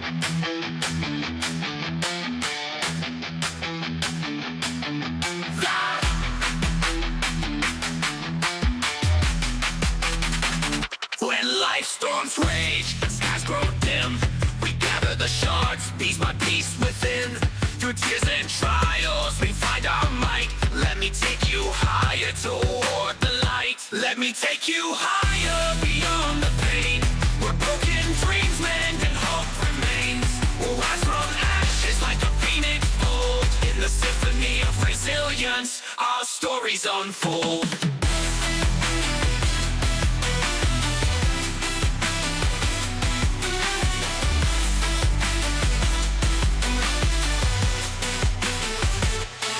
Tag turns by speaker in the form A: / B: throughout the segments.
A: When life storms rage and skies grow dim, we gather the shards, piece by piece within. Through tears and trials, we find our might. Let me take you higher toward the light. Let me take you higher beyond the pain. Where broken dreams mend and hope remains. We'll rise from ashes like a phoenix bold. In the symphony of resilience, our stories unfold.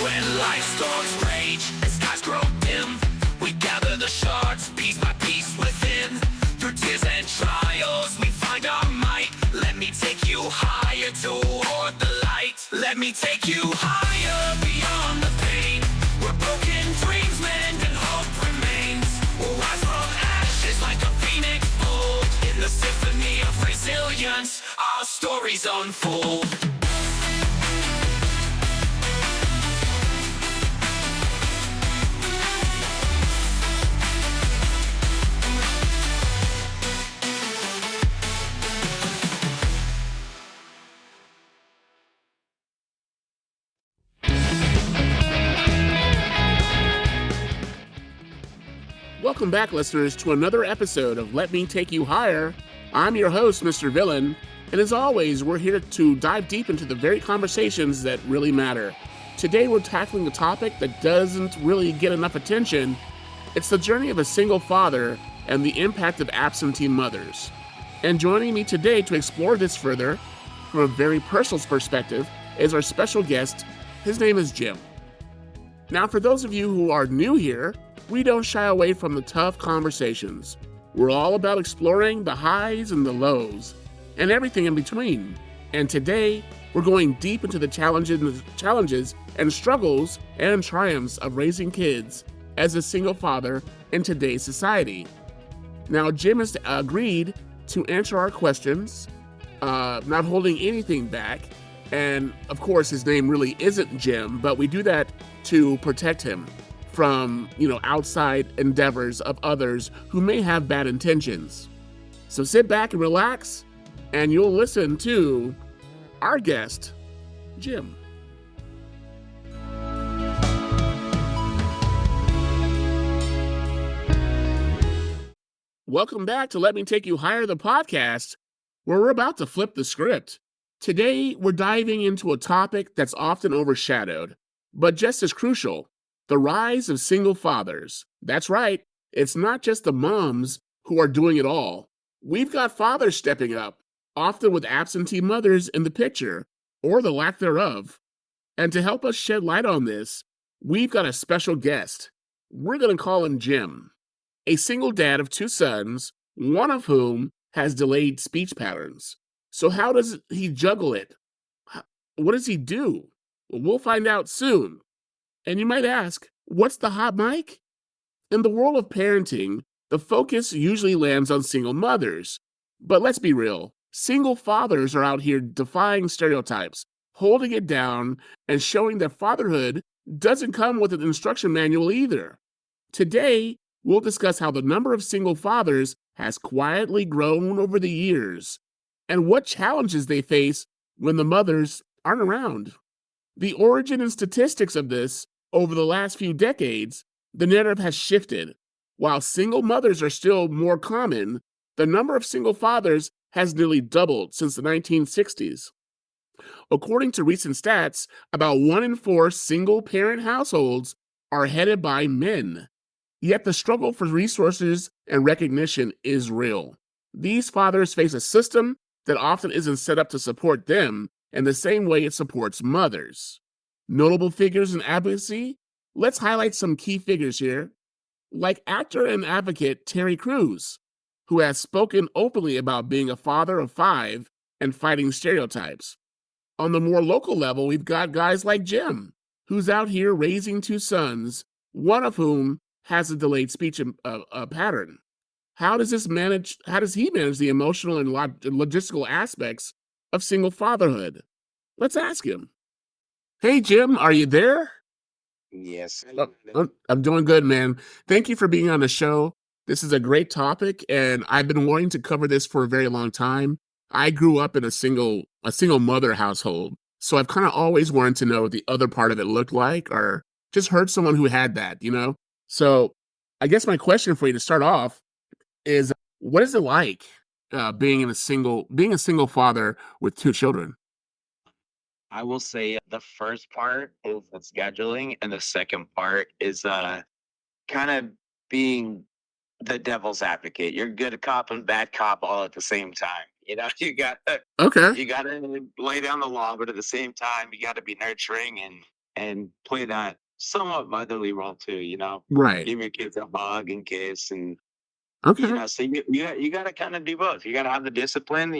A: When life storms rage and skies grow dim, we gather the shards, piece by piece within. Through tears and trials, we find our might. Let me take you higher toward the light. Let me take you higher beyond the pain. Where broken dreams mend and hope remains. We'll rise from ashes like a phoenix bold. In the symphony of resilience, our stories unfold.
B: Welcome back, listeners, to another episode of Let Me Take You Higher. I'm your host, Mr. Villain, and as always, we're here to dive deep into the very conversations that really matter. Today, we're tackling a topic that doesn't really get enough attention. It's the journey of a single father and the impact of absentee mothers. And joining me today to explore this further, from a very personal perspective, is our special guest. His name is Jim. Now, for those of you who are new here, we don't shy away from the tough conversations. We're all about exploring the highs and the lows, and everything in between. And today, we're going deep into the challenges and struggles and triumphs of raising kids as a single father in today's society. Now, Jim has agreed to answer our questions, not holding anything back. And of course, his name really isn't Jim, but we do that to protect him from, outside endeavors of others who may have bad intentions. So sit back and relax, and you'll listen to our guest, Jim. Welcome back to Let Me Take You Higher, the podcast, where we're about to flip the script. Today, we're diving into a topic that's often overshadowed, but just as crucial: the rise of single fathers. That's right, it's not just the moms who are doing it all. We've got fathers stepping up, often with absentee mothers in the picture, or the lack thereof. And to help us shed light on this, we've got a special guest. We're going to call him Jim, a single dad of two sons, one of whom has delayed speech patterns. So how does he juggle it? What does he do? Well, we'll find out soon. And you might ask, what's the hot mic? In the world of parenting, the focus usually lands on single mothers. But let's be real, single fathers are out here defying stereotypes, holding it down, and showing that fatherhood doesn't come with an instruction manual either. Today, we'll discuss how the number of single fathers has quietly grown over the years, and what challenges they face when the mothers aren't around. The origin and statistics of this: over the last few decades, the narrative has shifted. While single mothers are still more common, the number of single fathers has nearly doubled since the 1960s. According to recent stats, about 1 in 4 single-parent households are headed by men. Yet the struggle for resources and recognition is real. These fathers face a system that often isn't set up to support them in the same way it supports mothers. Notable figures in advocacy? Let's highlight some key figures here, like actor and advocate Terry Crews, who has spoken openly about being a father of 5 and fighting stereotypes. On the more local level, we've got guys like Jim, who's out here raising 2 sons, one of whom has a delayed speech pattern. How does he manage the emotional and logistical aspects of single fatherhood. Let's ask him. Hey, Jim, are you there?
C: Yes.
B: I'm doing good, man. Thank you for being on the show. This is a great topic, and I've been wanting to cover this for a very long time. I grew up in a single mother household, so I've kind of always wanted to know what the other part of it looked like, or just heard someone who had that. So, I guess my question for you to start off is, what is it like being a single father with two children?
C: I will say the first part is the scheduling, and the second part is kind of being the devil's advocate. You're good cop and bad cop all at the same time.
B: Okay,
C: you gotta lay down the law, but at the same time you gotta be nurturing and play that somewhat motherly role too,
B: right.
C: give your kids a hug and kiss and
B: Okay,
C: so you got to kind of do both. You got to have the discipline.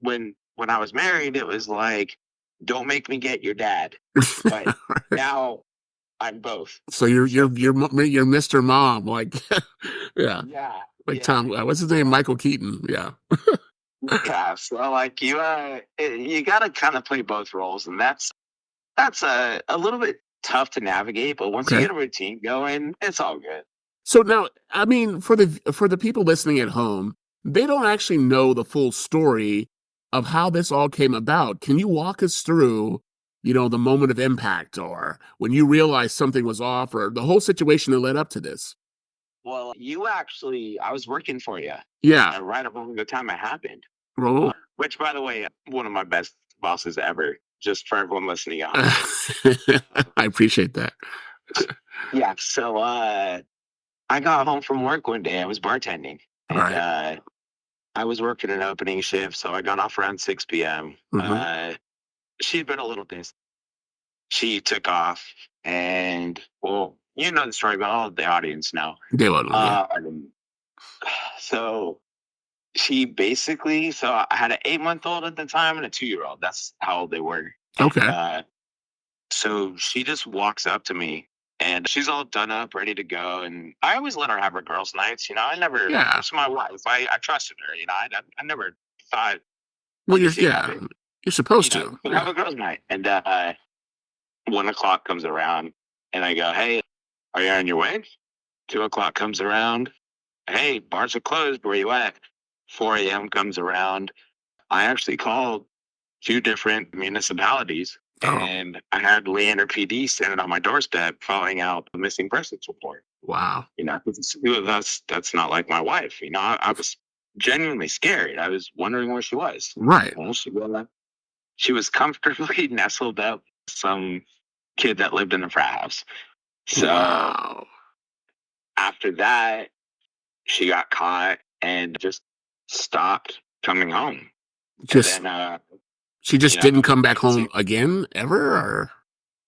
C: When I was married, it was like, don't make me get your dad. But now I'm both.
B: so you're
C: So
B: you're you're Mr. Mom, like yeah,
C: yeah,
B: like
C: yeah,
B: Tom. What's his name? Michael Keaton. Yeah.
C: yeah. So like you got to kind of play both roles, and that's a little bit tough to navigate. But once you
B: Okay.
C: get a routine going, it's all good.
B: So now, I mean, for the people listening at home, they don't actually know the full story of how this all came about. Can you walk us through, the moment of impact, or when you realized something was off, or the whole situation that led up to this?
C: Well, I was working for you
B: Yeah.
C: right around the time it happened.
B: Roll.
C: Which, by the way, one of my best bosses ever. Just for everyone listening on.
B: I appreciate that.
C: Yeah. So I got home from work one day. I was bartending,
B: All
C: and
B: right.
C: I was working an opening shift, so I got off around 6 p.m.
B: Mm-hmm.
C: She'd been a little pissed. She took off, and well, you know the story, but all of the audience know.
B: Day one. Yeah.
C: So so I had an 8-month-old at the time and a 2-year-old. That's how old they were. And
B: Okay.
C: so she just walks up to me and she's all done up, ready to go. And I always let her have her girls' nights. I never,
B: Yeah.
C: it's my wife. I trusted her. I never thought,
B: Well,
C: you should have it,
B: you're supposed to.
C: but have
B: Yeah.
C: a girls' night. And 1 o'clock comes around and I go, hey, are you on your way? 2 o'clock comes around. Hey, bars are closed. Where you at? 4 a.m. comes around. I actually called 2 different municipalities,
B: Oh,
C: and I had Leander PD standing on my doorstep filling out the missing persons report.
B: wow.
C: 'Cause that's not like my wife. I was genuinely scared. I was wondering where she was.
B: Right.
C: Well, she was comfortably nestled up with some kid that lived in a frat house. So
B: Wow.
C: after that, she got caught and just stopped coming home. And
B: Just
C: then,
B: She just
C: I
B: didn't
C: was
B: come back home
C: waiting.
B: again ever, or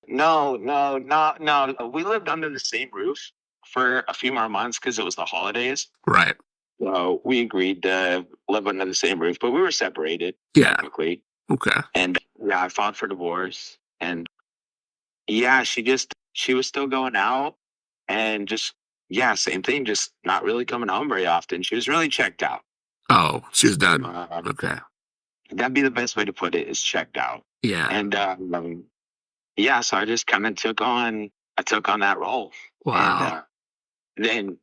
C: No, no, no. We lived under the same roof for a few more months because it was the holidays.
B: right?
C: So we agreed to live under the same roof, but we were separated
B: Yeah.
C: technically.
B: Okay.
C: And yeah, I filed for divorce. And yeah, she was still going out and just, yeah, same thing, just not really coming home very often. She was really checked out.
B: Oh, she was done.
C: Um,
B: Okay.
C: that'd be the best way to put it is checked out.
B: Yeah.
C: And yeah, so I took on that role. And
B: Wow.
C: then,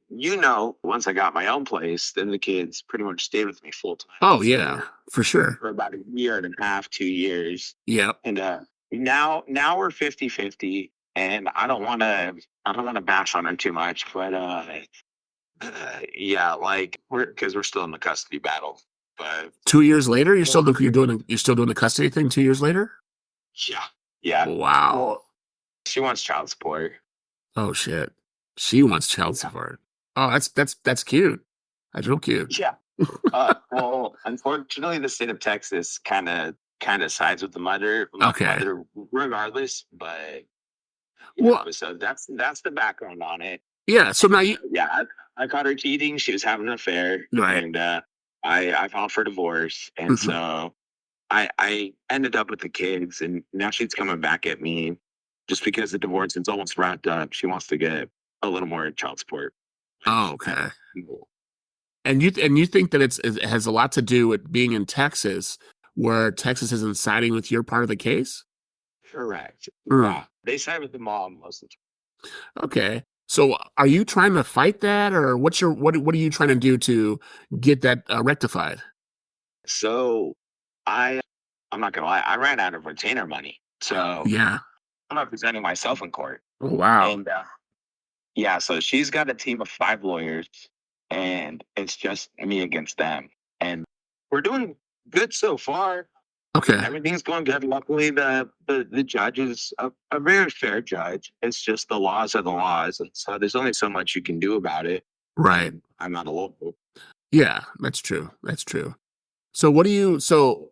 C: once I got my own place, then the kids pretty much stayed with me full time
B: Oh yeah, for sure.
C: for about a year and a half, 2 years.
B: Yep.
C: And now we're 50-50, and I don't want to bash on her too much, but yeah, like we're still in the custody battle. But
B: 2 years later, you're still doing the custody thing. 2 years later.
C: yeah, yeah.
B: Wow.
C: Well, she wants child support.
B: Oh shit. She wants child
C: Yeah.
B: support. Oh, that's cute. That's real cute.
C: Yeah. Well, unfortunately, the state of Texas kind of sides with the
B: Okay.
C: mother regardless. But
B: Well,
C: so that's the background on it.
B: yeah. So now you
C: Yeah, I caught her cheating. She was having an affair,
B: right.
C: and I filed for divorce, and
B: Hmm.
C: so I ended up with the kids, and now she's coming back at me just because the divorce is almost wrapped up. She wants to get a little more child support.
B: Oh,
C: Uh,
B: okay. And you think that it has a lot to do with being in Texas, where Texas isn't siding with your part of the case?
C: Correct.
B: Mm,
C: Yeah. They side with the mom most of
B: okay. So are you trying to fight that, or what are you trying to do to get that rectified?
C: So I'm not gonna lie, I ran out of retainer money. So
B: Yeah.
C: I'm representing myself in court.
B: Oh, wow.
C: And yeah, so she's got a team of 5 lawyers and it's just me against them. And we're doing good so far.
B: Okay.
C: Everything's going good. Luckily the judge is a very fair judge. It's just the laws are the laws. And so there's only so much you can do about it.
B: Right.
C: And I'm not a lawyer.
B: Yeah, that's true. That's true. So what do you so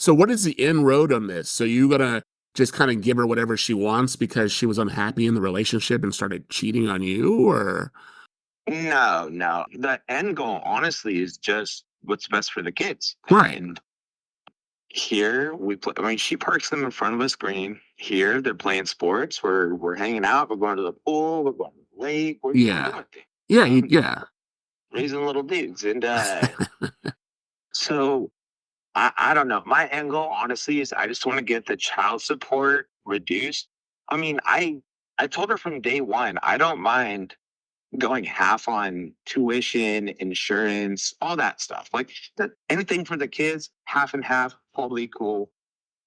B: what is the end road on this? So you gonna just kind of give her whatever she wants because she was unhappy in the relationship and started cheating on you, or
C: No, no. The end goal, honestly, is just what's best for the kids.
B: right?
C: And here we play. I mean, she parks them in front of a screen. Here they're playing sports. We're hanging out. We're going to the pool. We're going to the lake. We're
B: Yeah.
C: doing things.
B: Yeah,
C: Um,
B: yeah.
C: raising little dudes. And so I don't know. My end goal, honestly, is I just want to get the child support reduced. I mean, I told her from day one, I don't mind going half on tuition, insurance, all that stuff. Like anything for the kids, half and half, totally cool,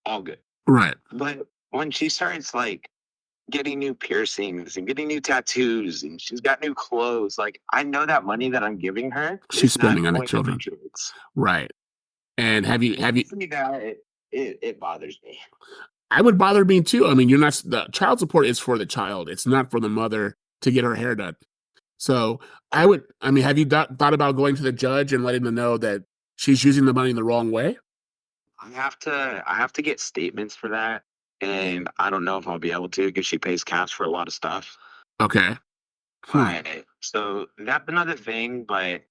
C: all good.
B: Right.
C: But when she starts like getting new piercings and getting new tattoos and she's got new clothes, like I know that money that I'm giving her
B: She's
C: is not
B: spending on the
C: going to the
B: children.
C: kids.
B: Right. And have you
C: See that it bothers me.
B: I would bother me too. I mean, you're not the child support is for the child. It's not for the mother to get her hair done. So I mean, have you thought about going to the judge and letting them know that she's using the money the wrong way?
C: I have to get statements for that. And I don't know if I'll be able to because she pays cash for a lot of stuff.
B: Okay. Hmm.
C: But so that's another thing, but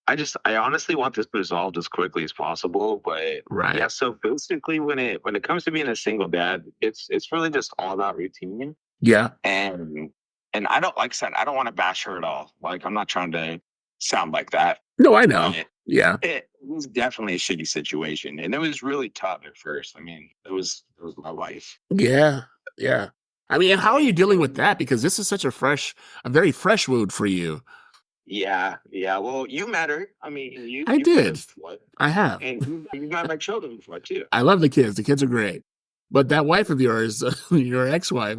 C: I honestly want this resolved as quickly as possible. But
B: Right.
C: yeah, so basically when it comes to being a single dad, it's really just all about routine.
B: Yeah.
C: And I don't like I said, I don't want to bash her at all. Like I'm not trying to sound like that.
B: No, I know.
C: But
B: Yeah.
C: it was definitely a shitty situation. And it was really tough at first. I mean, it was my wife.
B: Yeah. Yeah. I mean, and how are you dealing with
C: And
B: that? Because this is such a very fresh wound for you.
C: yeah, yeah. Well, you met her. I mean,
B: I
C: you've met her
B: did.
C: before.
B: I have.
C: And you've met my children before too.
B: I love the kids. The kids are great. But that wife of yours, your ex-wife,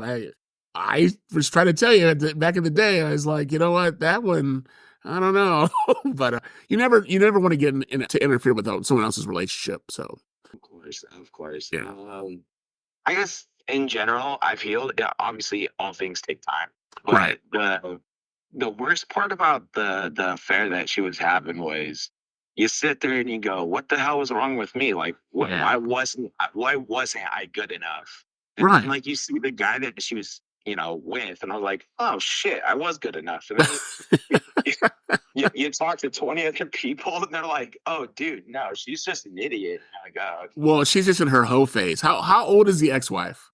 B: I was trying to tell you back in the day. I was like, you know what, that one, I don't know. But you never want to get to interfere with someone else's relationship. So
C: Of course, of course.
B: yeah,
C: I guess in general, I feel yeah, obviously all things take time.
B: right.
C: But the worst part about the affair that she was having was you sit there and you go, "What the hell was wrong with me? Like,
B: Yeah,
C: why wasn't I good enough?" And then
B: right.
C: like you see the guy that she was with, and I was like, "Oh shit, I was good enough." And then you talk to 20 other people, and they're like, "Oh, dude, no, she's just an idiot." I'm like, oh,
B: Well, she's just in her hoe phase. How old is the ex-wife?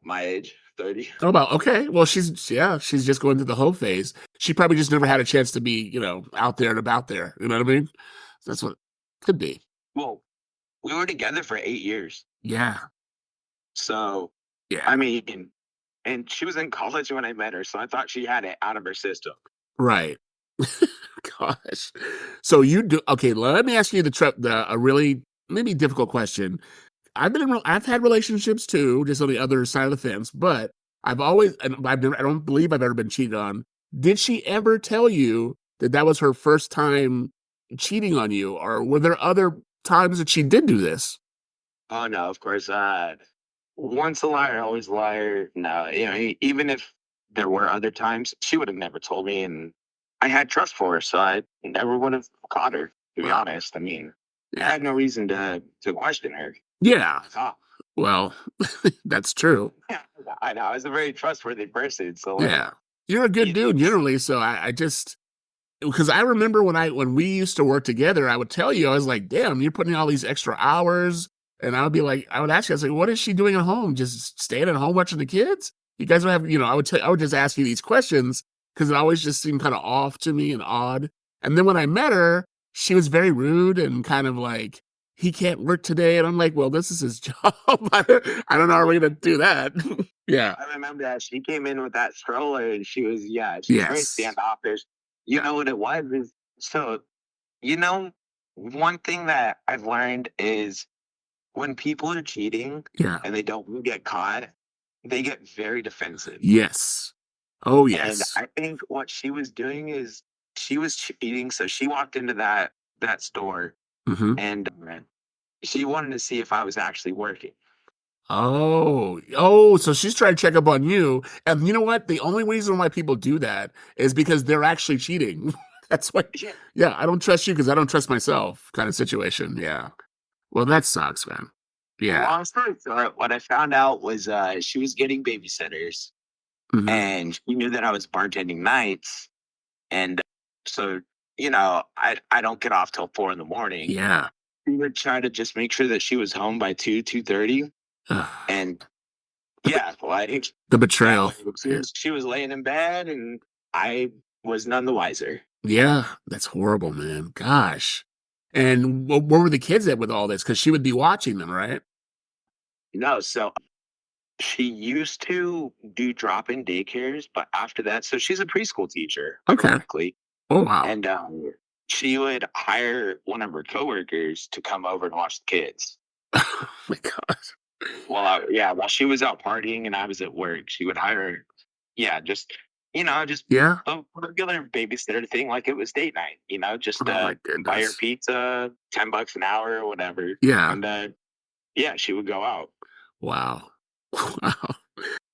C: my age, 30.
B: Oh, about okay. Well, she's just going through the hoe phase. She probably just never had a chance to be, out there and about there. You know what I mean? That's what it could be.
C: Well, we were together for 8 years.
B: Yeah,
C: So,
B: yeah,
C: I mean, and she was in college when I met her. So I thought she had it out of her system.
B: right. Gosh. So you do okay. Let me ask you a really maybe difficult question. I've had relationships too, just on the other side of the fence, but I don't believe I've ever been cheated on. Did she ever tell you that that was her first time cheating on you, or were there other times that she did do this?
C: Oh, no, of course. Once a liar, always a liar. No, even if there were other times, she would have never told me. And I had trust for her. So I never would have caught her, to be
B: Wow.
C: honest. I mean, I
B: Yeah.
C: had no reason to question her.
B: Yeah.
C: Oh,
B: Well, that's true.
C: yeah, I know. I was a very trustworthy person. So, like,
B: Yeah. You're a good dude
C: it's
B: generally, so I just because I remember when we used to work together, I would tell you, I was like, damn, you're putting in all these extra hours. And I would be like, I would ask you, I was like, what is she doing at home? Just staying at home watching the kids? You guys don't have, I would just ask you these questions because it always just seemed kind of off to me and odd. And then when I met her, she was very rude and kind of like, he can't work today. And I'm like, well, this is his job. I don't know how we're going to do that. Yeah.
C: I remember that she came in with that stroller and she was very
B: Yes.
C: standoffish. You know what it was is so you know, one thing that I've learned is when people are cheating
B: Yeah.
C: and they don't get caught, they get very defensive.
B: Yes. Oh,
C: And
B: yes.
C: I think what she was doing is she was cheating, so she walked into that store
B: Hmm.
C: and she wanted to see if I was actually working.
B: Oh, so she's trying to check up on you. And you know what? The only reason why people do that is because they're actually cheating. That's why,
C: Yeah.
B: yeah, I don't trust you because I don't trust myself kind of situation. Yeah. Well, that sucks, man. Yeah.
C: Long story short, what I found out was she was getting babysitters
B: Hmm.
C: and she knew that I was bartending nights. And so, I don't get off till 4 in the morning.
B: Yeah.
C: We would try to just make sure that she was home by 2:30.
B: Ugh.
C: And
B: The, be-
C: yeah, like
B: the
C: that
B: betrayal.
C: way she was laying in bed and I was none the wiser.
B: Yeah, that's horrible, man. Gosh. And where were the kids at with all this? Because she would be watching them, right?
C: No, so she used to do drop-in daycares, but after that, so she's a preschool teacher,
B: Okay.
C: ironically.
B: Oh, wow.
C: And she would hire one of her coworkers to come over and watch the kids.
B: Oh, my God.
C: While she was out partying and I was at work, she would hire, yeah, just
B: Yeah.
C: a regular babysitter thing, like it was date night. Just
B: Oh, my
C: buy her
B: goodness.
C: pizza, $10 an hour or whatever,
B: Yeah.
C: and yeah, she would go out.
B: Wow. Wow.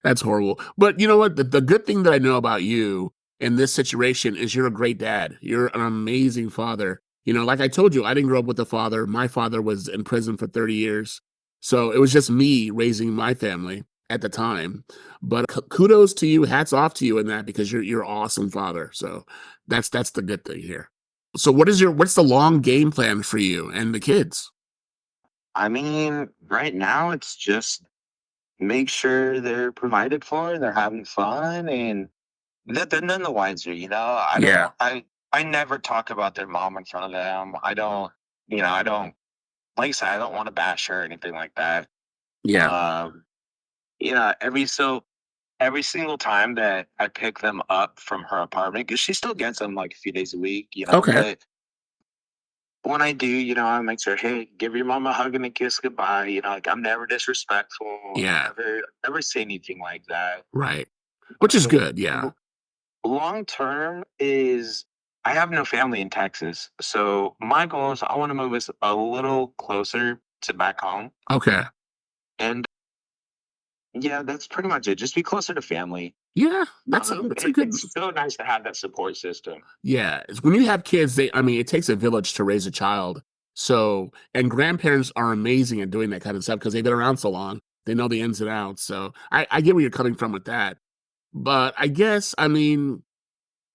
B: That's horrible. But you know what? The good thing that I know about you in this situation is you're a great dad. You're an amazing father. Like I told you, I didn't grow up with a father. My father was in prison for 30 years. So it was just me raising my family at the time. But kudos to you, hats off to you in that because you're an awesome father. So that's the good thing here. So what's the long game plan for you and the kids?
C: I mean, right now it's just make sure they're provided for, they're having fun, and that they're none the wiser. I
B: Yeah.
C: don't, I never talk about their mom in front of them. I don't, like I said, I don't want to bash her or anything like that.
B: Yeah.
C: Um, every single time that I pick them up from her apartment, because she still gets them like a few days a week,
B: Okay.
C: but when I do, I make sure, hey, give your mom a hug and a kiss goodbye. Like I'm never disrespectful. I
B: Yeah.
C: never say anything like that.
B: Right. Which is good. Yeah.
C: Long term is I have no family in Texas. So my goal is I want to move us a little closer to back home.
B: Okay.
C: And yeah, that's pretty much it. Just be closer to family.
B: Yeah, that's a good.
C: It's so nice to have that support system.
B: Yeah, when you have kids, I mean, it takes a village to raise a child. So, and grandparents are amazing at doing that kind of stuff because they've been around so long. They know the ins and outs. So I get where you're coming from with that. But I guess, I mean,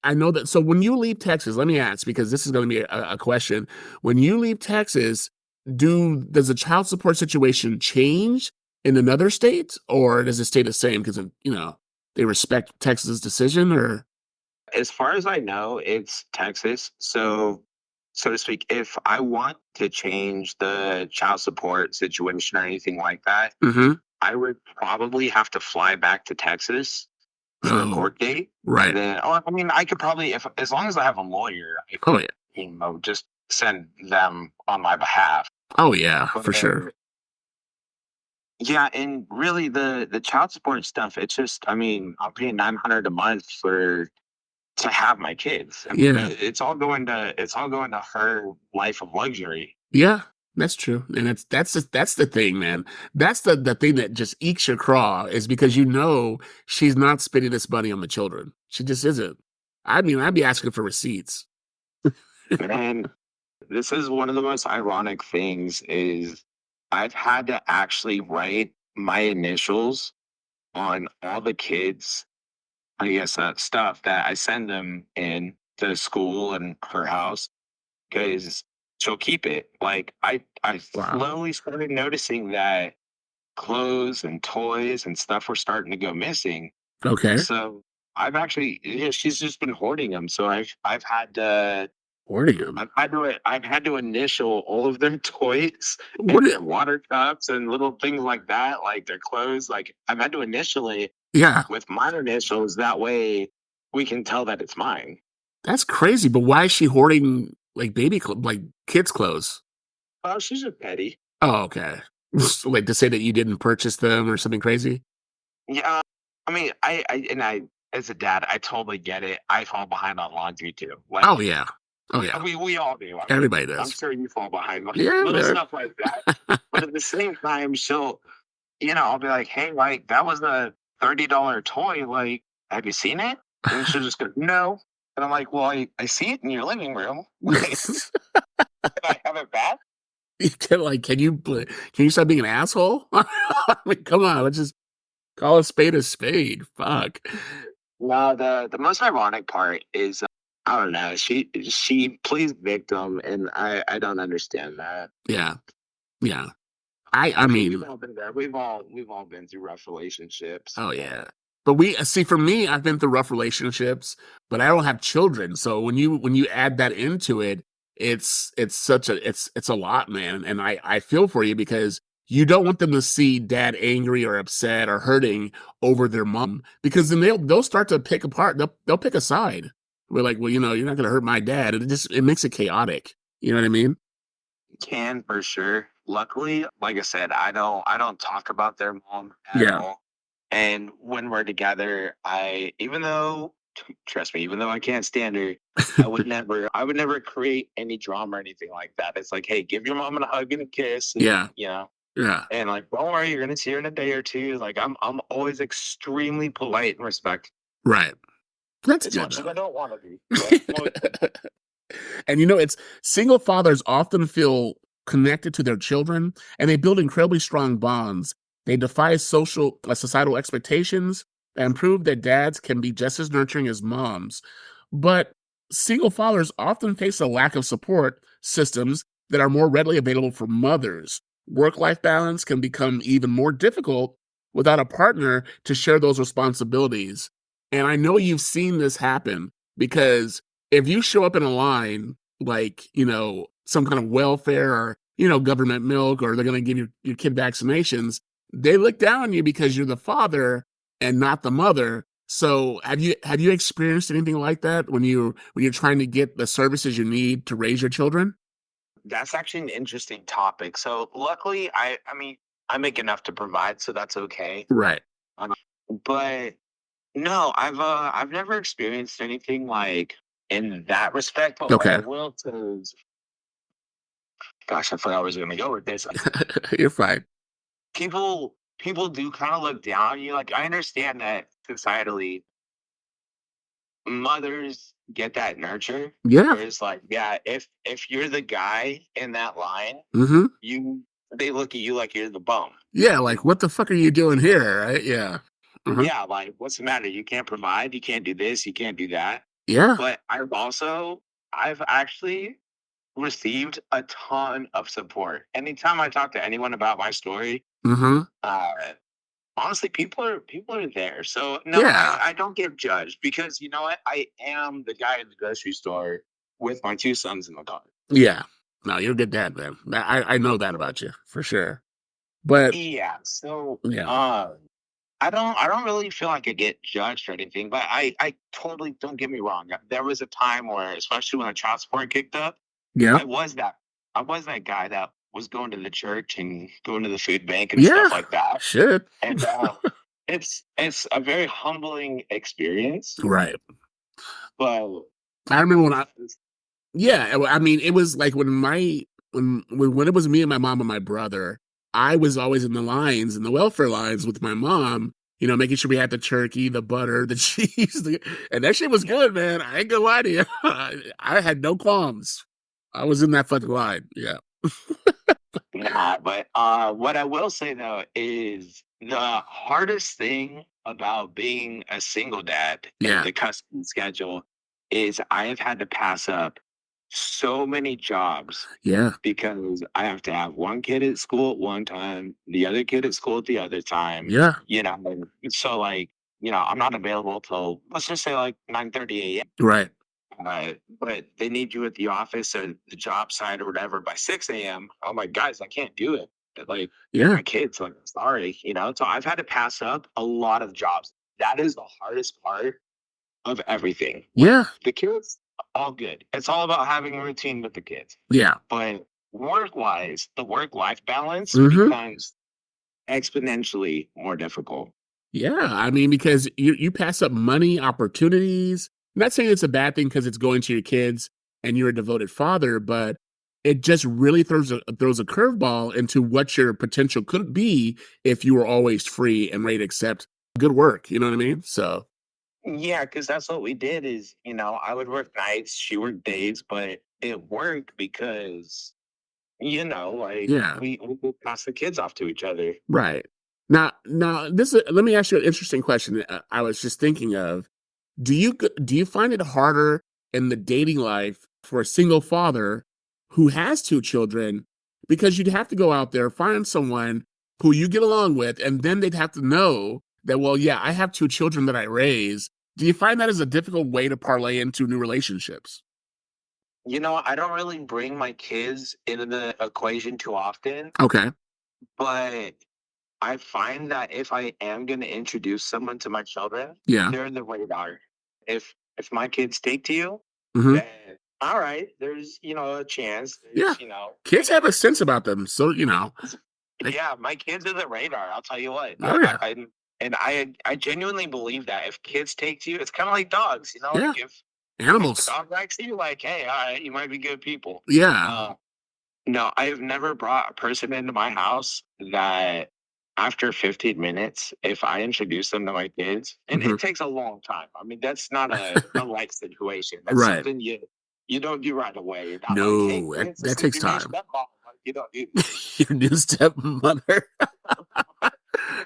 B: I know that. So when you leave Texas, let me ask, because this is going to be a question. When you leave Texas, does the child support situation change in another state, or does it stay the same because they respect Texas's decision? Or
C: As far as I know, it's Texas. So to speak, if I want to change the child support situation or anything like that,
B: mm-hmm.
C: I would probably have to fly back to Texas for a
B: Oh,
C: court date. And
B: right.
C: then, I mean, I could probably, if as long as I have a lawyer, I
B: Oh
C: could,
B: yeah.
C: just send them on my behalf.
B: Oh yeah,
C: But
B: for sure.
C: yeah, and really the child support stuff, it's just, I mean, I'm paying 900 a month to have my kids. I mean,
B: Yeah.
C: it's all going to her life of luxury.
B: Yeah, that's true. And that's the thing, man. That's the thing that just ekes your craw is because she's not spending this money on the children. She just isn't. I mean, I'd be asking for receipts.
C: And this is one of the most ironic things is I've had to actually write my initials on all the kids, I guess, stuff that I send them in to school and her house because she'll keep it. Like I
B: Wow.
C: slowly started noticing that clothes and toys and stuff were starting to go missing.
B: Okay.
C: So I've actually, yeah, she's just been hoarding them. So I've had to
B: Hoarding them.
C: I've had to initial all of their toys
B: What?
C: and their water cups and little things like that, like their clothes. Like I've had to initially
B: Yeah,
C: with my initials. That way we can tell that it's mine.
B: that's crazy. But why is she hoarding like like kids' clothes?
C: Oh, she's just petty.
B: Oh, okay. Like to say that you didn't purchase them or something crazy?
C: Yeah. I mean, I as a dad, I totally get it. I fall behind on laundry too.
B: Oh
C: Like
B: yeah. Oh yeah.
C: we all do. I mean,
B: Everybody
C: I'm
B: does.
C: sure you fall behind on
B: Yeah,
C: little
B: man.
C: stuff like that. But at the same time, I'll be like, hey, like that was a $30 toy. Like, have you seen it? And she'll just go, no. And I'm like, well, I see it in your living room. Like, can I have it back?
B: Can you stop being an asshole? I mean, come on, let's just call a spade a spade. Fuck.
C: No, the most ironic part is I don't know. She plays victim, and I don't understand that.
B: Yeah, yeah.
C: I
B: I
C: mean, we've
B: mean,
C: all been there. We've all been through rough relationships.
B: oh yeah. But we see for me, I've been through rough relationships, but I don't have children. So when you add that into it, it's such a it's a lot, man. And I feel for you because you don't want them to see dad angry or upset or hurting over their mom because then they'll start to pick apart. They'll pick a side. We're like, well, you're not gonna hurt my dad. It makes it chaotic. You know what I mean?
C: Can for sure. Luckily, like I said, I don't talk about their mom at
B: Yeah.
C: all. And when we're together, I even though trust me, even though I can't stand her, I would never create any drama or anything like that. It's like, hey, give your mom a hug and a kiss and
B: Yeah. Yeah.
C: and like, don't worry, you're gonna see her in a day or two. Like I'm always extremely polite and respectful
B: Right. That's
C: as
B: good
C: much as I
B: though.
C: don't want to be. But I'm always
B: And it's single fathers often feel connected to their children and they build incredibly strong bonds. They defy societal expectations and prove that dads can be just as nurturing as moms. But single fathers often face a lack of support systems that are more readily available for mothers. Work life balance can become even more difficult without a partner to share those responsibilities. And I know you've seen this happen because if you show up in a line like, some kind of welfare or, government milk, or they're going to give your kid vaccinations, they look down on you because you're the father and not the mother. So have you experienced anything like that when you're trying to get the services you need to raise your children?
C: That's actually an interesting topic. So luckily, I mean, I make enough to provide, so that's okay.
B: Right.
C: Um, but no, I've never experienced anything like in that respect. But what I
B: Okay.
C: will say is, gosh, I thought I was going to go with this.
B: You're fine.
C: People do kind of look down on you. Like I understand that societally, mothers get that nurture.
B: Yeah.
C: Where it's like, yeah, if you're the guy in that line,
B: Hmm.
C: you they look at you like you're the bum.
B: Yeah. Like, what the fuck are you doing here? Right. Yeah. Uh-huh.
C: Yeah, like, what's the matter? You can't provide, you can't do this, you can't do that.
B: Yeah.
C: But I've actually received a ton of support. Anytime I talk to anyone about my story,
B: Hmm.
C: uh, honestly, people are there. So no,
B: Yeah.
C: I don't get judged because you know what? I am the guy at the grocery store with my two sons in the car.
B: Yeah. No, you're a good dad, man. I know that about you for sure. But
C: Yeah. So
B: yeah.
C: I don't really feel like I get judged or anything, but I totally don't get me wrong. There was a time where, especially when the child support kicked up,
B: Yeah.
C: I was that I was that guy that was going to the church and going to the food bank and
B: Yeah.
C: stuff like that.
B: Shit.
C: And it's a very humbling experience,
B: Right.
C: but
B: I remember yeah, I mean, it was like when it was me and my mom and my brother, I was always in the lines, in the welfare lines with my mom, making sure we had the turkey, the butter, the cheese, and that shit was good, man. I ain't gonna lie to you. I had no qualms. I was in that fucking line. Yeah.
C: yeah, but what I will say though is the hardest thing about being a single dad and
B: Yeah.
C: the custody schedule is I have had to pass up so many jobs
B: Yeah.
C: because I have to have one kid at school at one time, the other kid at school at the other time,
B: Yeah.
C: and so like, I'm not available till let's just say like 9:30 a.m.
B: Right.
C: But they need you at the office or the job site or whatever by 6 a.m. I'm like, guys, I can't do it. Like,
B: Yeah.
C: my kids, like, sorry, So I've had to pass up a lot of jobs. That is the hardest part of everything. Like,
B: Yeah.
C: the kids, all good. It's all about having a routine with the kids.
B: Yeah.
C: But work wise, the work life balance
B: Hmm.
C: becomes exponentially more difficult.
B: Yeah. I mean, because you pass up money, opportunities. I'm not saying it's a bad thing because it's going to your kids and you're a devoted father, but it just really throws a curveball into what your potential could be if you were always free and ready to accept good work. You know what I mean? So
C: Yeah, because that's what we did is, I would work nights, she worked days, but it worked because, like
B: yeah.
C: we could pass the kids off to each other.
B: Right. Now, let me ask you an interesting question. I was just thinking of. Do you find it harder in the dating life for a single father who has two children because you'd have to go out there find someone who you get along with, and then they'd have to know that, well, yeah, I have two children that I raise. Do you find that as a difficult way to parlay into new relationships?
C: I don't really bring my kids into the equation too often,
B: Okay.
C: but I find that if I am going to introduce someone to my children,
B: Yeah.
C: they're the radar. If my kids take to you,
B: Hmm.
C: then all right, there's a chance.
B: Yeah.
C: There's
B: Kids have a
C: whatever.
B: sense about them, so they,
C: Yeah, my kids are the radar. I'll tell you what.
B: oh yeah,
C: I genuinely believe that if kids take to you, it's kind of like dogs.
B: yeah,
C: Like if a
B: animals.
C: dog likes you, like, hey, all right, you might be good people.
B: Yeah.
C: Uh, no, I have never brought a person into my house that after 15 minutes, if I introduce them to my kids, and
B: Hmm.
C: it takes a long time. I mean, that's not a light situation. That's
B: Right.
C: something you don't do right away. You're not like, hey,
B: No,
C: kids,
B: that
C: this is
B: takes
C: your new
B: time.
C: stepmom. Like, you don't do
B: Your new stepmother.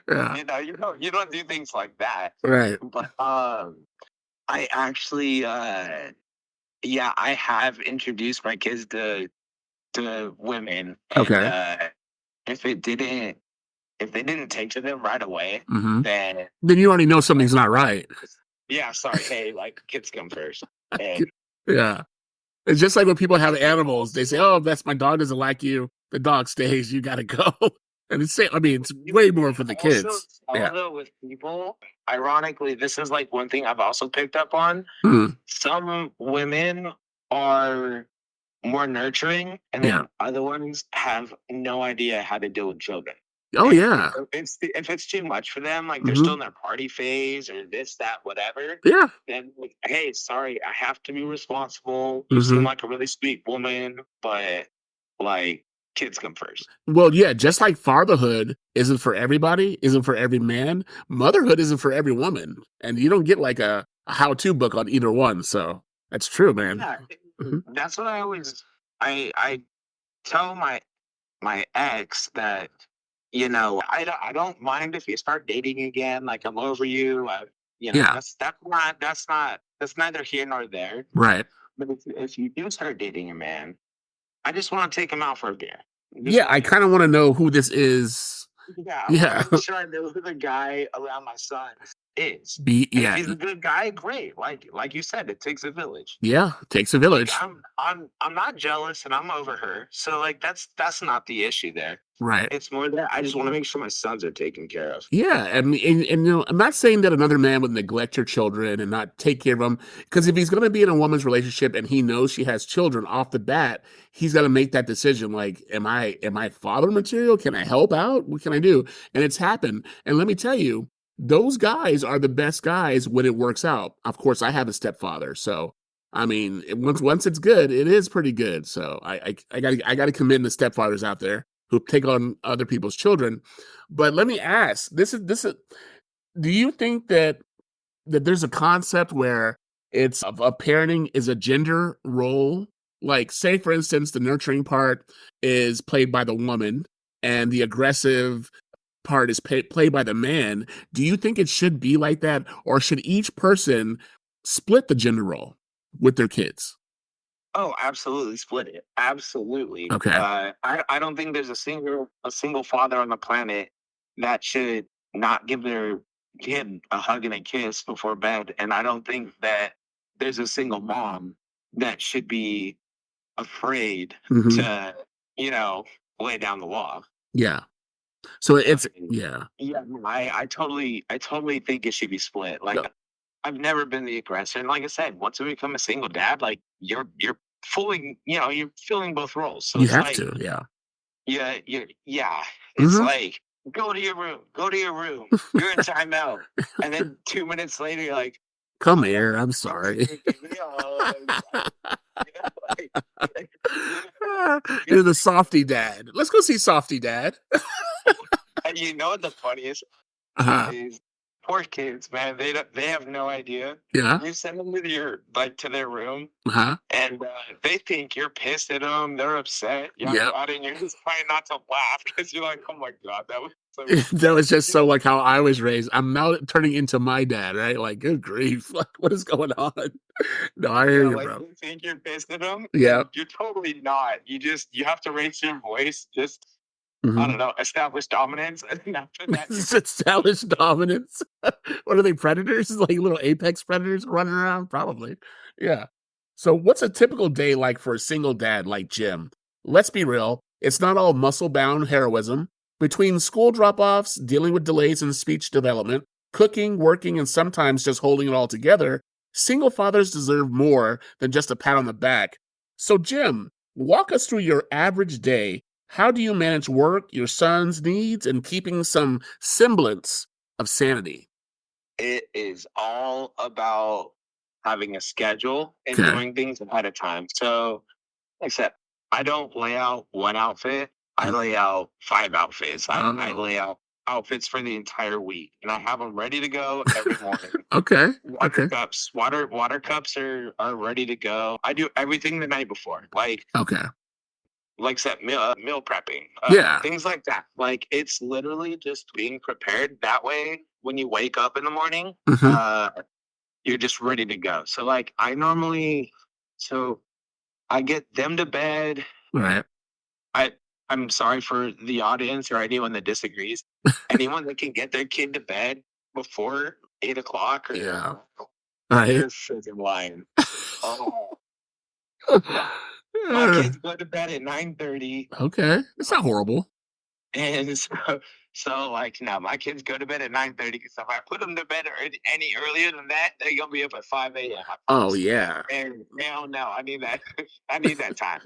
B: Yeah.
C: you don't do things like that.
B: Right.
C: But I actually yeah, I have introduced my kids to women, and
B: Okay.
C: if it didn't if they didn't take to them right away,
B: Hmm.
C: then
B: Then you already know something's not right.
C: yeah, sorry, hey, like, kids come first. And
B: Yeah. It's just like when people have animals, they say,
C: also,
B: "Oh, that's my dog doesn't like you. The dog stays. You got to go." And I mean, it's
C: you
B: way more for
C: can
B: the
C: also
B: kids.
C: tell
B: Yeah.
C: though with people, ironically, this is like one thing I've also picked up on.
B: Hmm.
C: Some women are more nurturing, and
B: Yeah.
C: then other ones have no idea how to deal with children.
B: Oh
C: And
B: yeah.
C: if it's too much for them, like they're still
B: Hmm.
C: in their party phase or this, that, whatever,
B: Yeah.
C: then like, hey, sorry, I have to be responsible. You seem
B: Hmm.
C: like a really sweet woman, but like kids come first.
B: Well, yeah. Just like fatherhood isn't for everybody, isn't for every man. Motherhood isn't for every woman, and you don't get like a how-to book on either one. So that's true, man.
C: Yeah,
B: Hmm.
C: that's what I tell my ex that I don't mind if you start dating again. Like, I'm over you.
B: Yeah.
C: That's neither here nor there.
B: Right.
C: But if you do start dating a man, I just want to take him out for a beer. I just
B: Yeah. I
C: want to,
B: kind of want to know who this is.
C: yeah, I want to
B: Yeah.
C: make sure I know who the guy around my son is. And if
B: Yeah.
C: he's a good guy, great. Like you said, it takes a village.
B: Yeah. Takes a
C: Like,
B: village.
C: I'm not jealous and I'm over her. So like that's not the issue there.
B: Right.
C: It's more that I just want to make sure my sons are taken care of.
B: Yeah, and I'm not saying that another man would neglect your children and not take care of them, because if he's going to be in a woman's relationship and he knows she has children off the bat, he's got to make that decision. Like, am I father material? Can I help out? What can I do? And it's happened. And let me tell you, those guys are the best guys when it works out. Of course, I have a stepfather, so I mean, once it's good, it is pretty good. So I got to commend the stepfathers out there who take on other people's children. But let me ask, this is do you think that there's a concept where it's a parenting is a gender role? Like, say for instance, the nurturing part is played by the woman and the aggressive part is played by the man. Do you think it should be like that, or should each person split the gender role with their kids?
C: Oh, absolutely split it. Absolutely.
B: Okay.
C: I don't think there's a single father on the planet that should not give their kid a hug and a kiss before bed. And I don't think that there's a single mom that should be afraid
B: Mhm.
C: to, lay down the law.
B: Yeah. So
C: So,
B: it's yeah.
C: yeah, no, I totally think it should be split. Like,
B: No,
C: I've never been the aggressor, and like I said, once you become a single dad, like you're filling both roles. So
B: you
C: it's
B: have
C: like,
B: to, yeah.
C: yeah, it's
B: Mhm.
C: like go to your room, you're in timeout, and then 2 minutes later, you're like,
B: "Come
C: oh,
B: here, I'm
C: mom's
B: sorry."
C: gonna give me a hug. Like,
B: You're the softy dad. "Let's go see Softy Dad."
C: and you know what the funniest
B: Uh-huh.
C: is, poor kids, man. They have no idea.
B: Yeah.
C: You send them to their room,
B: Uh-huh.
C: and they think you're pissed at them. They're upset. Yada
B: Yep.
C: yada, and you're just trying not to laugh because you're like, oh my god, that was so.
B: That was just
C: You
B: so like how I was raised. I'm now turning into my dad, right? Like, good grief. Like, what is going on? No, I hear
C: Yeah,
B: you,
C: like
B: bro.
C: you think you're pissed at them,
B: Yeah.
C: and you're totally not. You have to raise your voice. Just I
B: Mhm.
C: don't know, establish dominance, and then after that, you're
B: Established dominance. What are they, predators? Like little apex predators running around? Probably. Yeah. So what's a typical day like for a single dad like Jim? Let's be real, it's not all muscle-bound heroism. Between school drop-offs, dealing with delays in speech development, cooking, working, and sometimes just holding it all together, single fathers deserve more than just a pat on the back. So Jim, walk us through your average day. How do you manage work, your son's needs, and keeping some semblance of sanity?
C: it is all about having a schedule and
B: Okay.
C: doing things ahead of time. So, like I said, I don't lay out one outfit. I
B: Mm.
C: lay out 5 outfits. I
B: Oh,
C: lay out outfits for the entire week, and I have them ready to go every morning.
B: okay. Okay.
C: Water cups are ready to go. I do everything the night before,
B: Okay.
C: like said, meal prepping,
B: Yeah.
C: things like that. Like it's literally just being prepared. That way, when you wake up in the morning,
B: Hmm.
C: uh, you're just ready to go. So like so I get them to bed.
B: Right.
C: I I'm sorry for the audience or anyone that disagrees. Anyone that can get their kid to bed before 8 o'clock or
B: Yeah. Right.
C: they're freaking lying. Oh, my
B: Uh,
C: kids go to bed at 9:30.
B: okay. It's not horrible.
C: And so like now my kids go to bed at 9:30 because if I put them to bed any earlier than that, they're gonna be up at 5 a.m. I
B: Oh,
C: promise.
B: yeah.
C: And hell no, I need that. I need that time.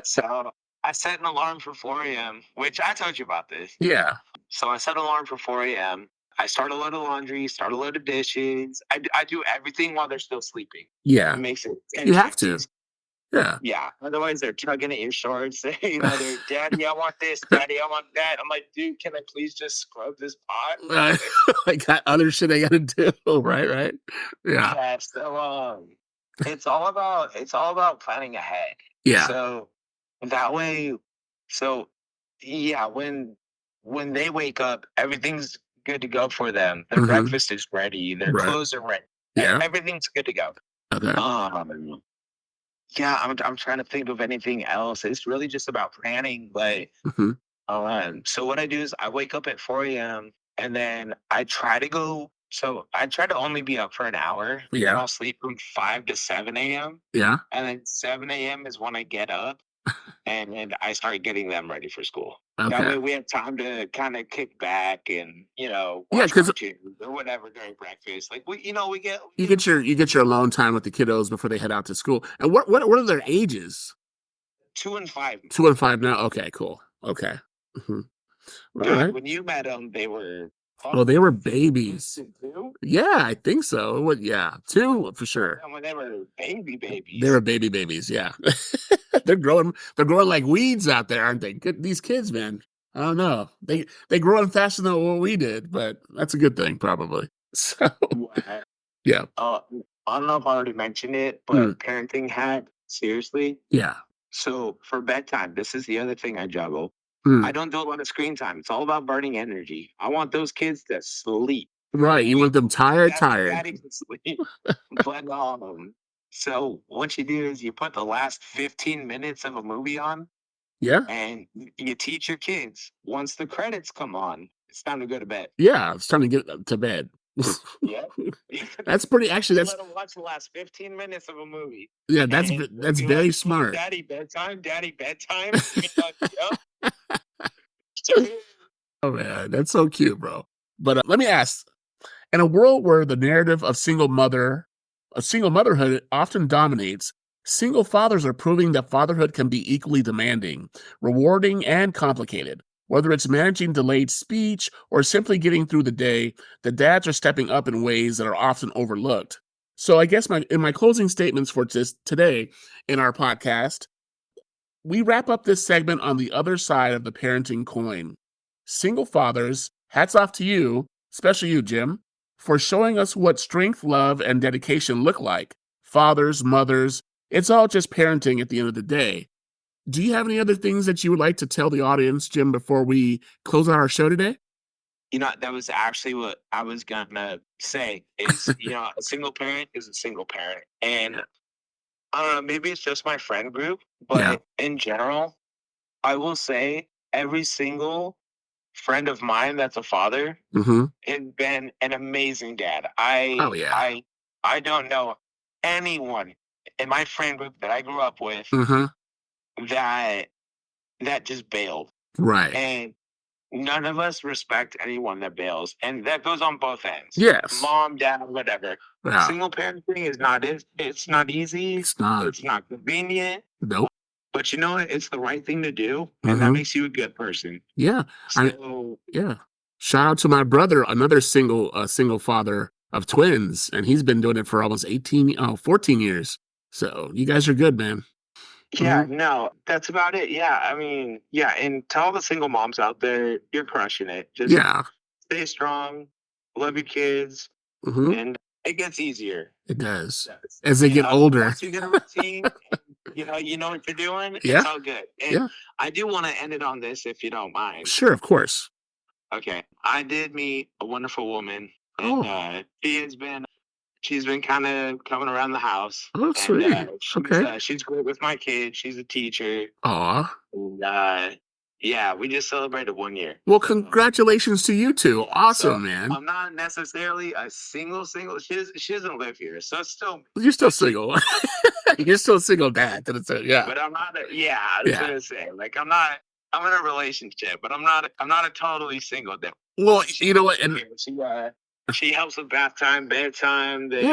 C: So I set an alarm for 4 a.m., which I told you about this.
B: Yeah.
C: So I set an alarm for 4 a.m. I start a load of laundry, start a load of dishes. I do everything while they're still sleeping. It
B: Yeah.
C: makes it 10
B: You have
C: times
B: to.
C: easier.
B: Yeah.
C: Yeah, otherwise they're tugging at your shorts. They're, "Daddy, I want this. Daddy, I want that." I'm like, "Dude, can I please just scrub this pot?"
B: I I got other shit I gotta do. Right. Right. Yeah.
C: Yeah, so, it's all about planning ahead.
B: Yeah.
C: So, that way so, yeah, when they wake up, everything's good to go for them. Their
B: Hmm.
C: breakfast is ready, their
B: Right.
C: clothes are ready,
B: Yeah.
C: everything's good to go.
B: Okay.
C: Um Yeah, I'm trying to think of anything else. It's really just about planning, but
B: Hmm.
C: so what I do is I wake up at 4 a.m. and then I try to only be up for an hour. Then
B: Yeah.
C: I'll sleep from 5 to 7 a.m.
B: Yeah.
C: And then 7 a.m. is when I get up and I start getting them ready for school. That
B: Okay.
C: way we have time to kind of kick back and,
B: Yeah,
C: watch
B: because
C: cartoons or whatever during breakfast. Like we
B: you
C: get
B: get your alone time with the kiddos before they head out to school. And what are their ages?
C: 2 and 5.
B: 2 and 5 now. Okay, cool. Okay. Hmm. All
C: God,
B: right.
C: when you met them, they were
B: Oh, they were
C: 15
B: babies.
C: to 2.
B: Yeah, I think so. What? Yeah, two for sure.
C: And when they were baby
B: They were
C: babies.
B: babies. Yeah, they're growing. They're growing like weeds out there, aren't they? Good, these kids, man. I don't know. They growing faster than what we did, but that's a good thing, probably. So
C: What?
B: yeah,
C: Uh, I don't know if I already mentioned it,
B: mm,
C: but parenting hack, seriously.
B: yeah,
C: So for bedtime, this is the other thing I juggle. I
B: mm.
C: don't do a lot of screen time. It's all about burning energy. I want those kids to sleep.
B: Right. You want them tired, tired.
C: Daddy can sleep. But so what you do is you put the last 15 minutes of a movie on
B: Yeah,
C: and you teach your kids once the credits come on, it's time to go to bed.
B: yeah. It's time to get to bed.
C: Yeah.
B: That's pretty. Actually,
C: Just
B: that's
C: let him watch the last 15 minutes of a movie.
B: yeah.
C: And he'll
B: That's
C: be
B: very
C: like, "Oh,
B: smart.
C: Daddy, bedtime, Daddy, bedtime." Yep.
B: Oh man, that's so cute, bro. But let me ask: in a world where the narrative of single motherhood often dominates, single fathers are proving that fatherhood can be equally demanding, rewarding, and complicated. Whether it's managing delayed speech or simply getting through the day, the dads are stepping up in ways that are often overlooked. So I guess in my closing statements for today in our podcast, we wrap up this segment on the other side of the parenting coin. Single fathers, hats off to you, especially you, Jim, for showing us what strength, love, and dedication look like. Fathers, mothers, it's all just parenting at the end of the day. Do you have any other things that you would like to tell the audience, Jim, before we close out our show today?
C: That was actually what I was gonna say is, a single parent is a single parent. And I don't know, maybe it's just my friend group,
B: Yeah.
C: but in general, I will say every single friend of mine that's a father
B: Mm-hmm.
C: has been an amazing dad.
B: Oh, yeah.
C: I don't know anyone in my friend group that I grew up with
B: Mm-hmm.
C: that just bailed.
B: Right.
C: And none of us respect anyone that bails. And that goes on both ends.
B: Yes.
C: Mom, dad, whatever.
B: Yeah.
C: Single parenting is not it's not easy.
B: It's not.
C: It's not convenient.
B: Nope.
C: But you know what? It's the right thing to do. And that makes you a good person.
B: Yeah.
C: So
B: Yeah. Shout out to my brother, another single father of twins, and he's been doing it for almost 14 years. So you guys are good, man.
C: yeah, no, that's about it. Yeah. I mean, yeah, and to all the single moms out there, you're crushing it. Just
B: Yeah.
C: stay strong, love your kids,
B: hmm
C: and it gets easier.
B: It does. As they get
C: know,
B: older.
C: Once you get a routine, and, you know what you're doing,
B: Yeah.
C: it's all good. And
B: Yeah.
C: I do want to end it on this if you don't mind.
B: Sure, of course.
C: Okay. I did meet a wonderful woman,
B: Oh.
C: and she's been kind of coming around the house.
B: Oh,
C: And
B: sweet. Okay.
C: she's great with my kids. She's a teacher.
B: Aw.
C: And yeah, we just celebrated 1 year.
B: Well, congratulations to you two.
C: Yeah,
B: Awesome,
C: so
B: man.
C: I'm not necessarily a single. She doesn't live here, so it's still.
B: You're still single. You're still single dad. Yeah.
C: But I'm not. I was gonna say, like, I'm not. I'm in a relationship, but I'm not. I'm not a totally single dad.
B: Well, you know what? And
C: she helps with bath time, bedtime. They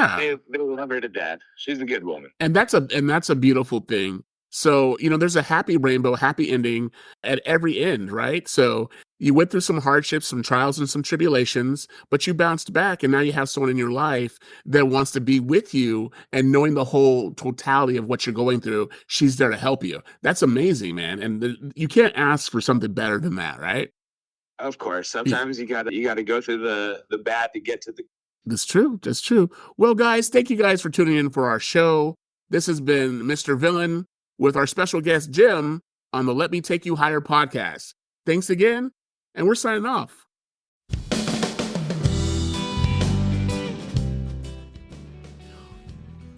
C: love her to death. She's a good woman.
B: And that's a beautiful thing. So, there's a happy rainbow, happy ending at every end, right? So you went through some hardships, some trials and some tribulations, but you bounced back and now you have someone in your life that wants to be with you, and knowing the whole totality of what you're going through, she's there to help you. That's amazing, man. And you can't ask for something better than that, right?
C: Of course. Sometimes you gotta go through the bad to get to the.
B: That's true. That's true. Well, guys, thank you guys for tuning in for our show. This has been Mr. Villain with our special guest, Jim, on the Let Me Take You Higher podcast. Thanks again, and we're signing off.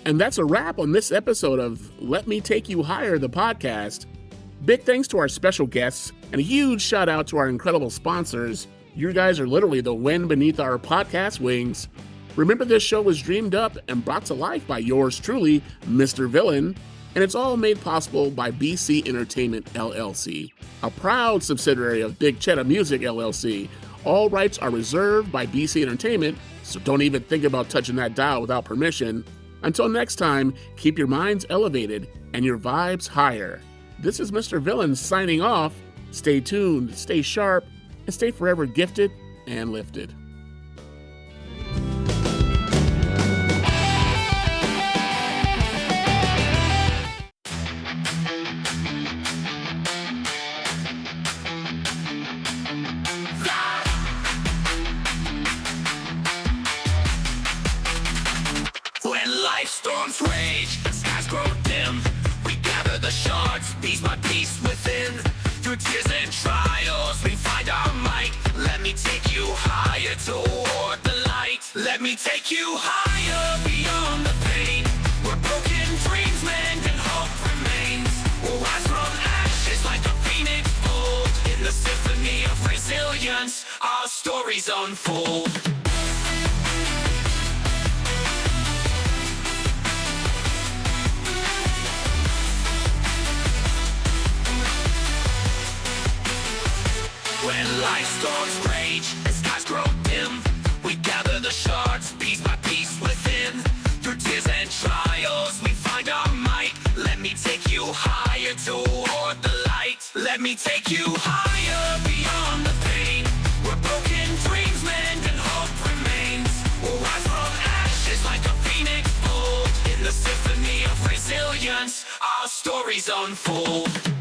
B: And that's a wrap on this episode of Let Me Take You Higher, the podcast. Big thanks to our special guests, and a huge shout out to our incredible sponsors. You guys are literally the wind beneath our podcast wings. Remember, this show was dreamed up and brought to life by yours truly, Mr. Villain, and it's all made possible by BC Entertainment LLC, a proud subsidiary of Big Cheddar Music LLC. All rights are reserved by BC Entertainment, so don't even think about touching that dial without permission. Until next time, keep your minds elevated and your vibes higher. This is Mr. Villain signing off. Stay tuned, stay sharp, and stay forever gifted and lifted.
A: When life storms rage, skies grow dim, we gather the shards, piece by piece within. Through tears and trials, we find our might. Let me take you higher toward the light. Let me take you higher beyond the pain. Where broken dreams mend and hope remains. We'll rise from ashes like a phoenix bold. In the symphony of resilience, our stories unfold. Life storms rage, the skies grow dim. We gather the shards, piece by piece within. Through tears and trials, we find our might. Let me take you higher toward the light. Let me take you higher beyond the pain. Where broken dreams mend and hope remains. We'll rise from ashes like a phoenix bold. In the symphony of resilience, our stories unfold.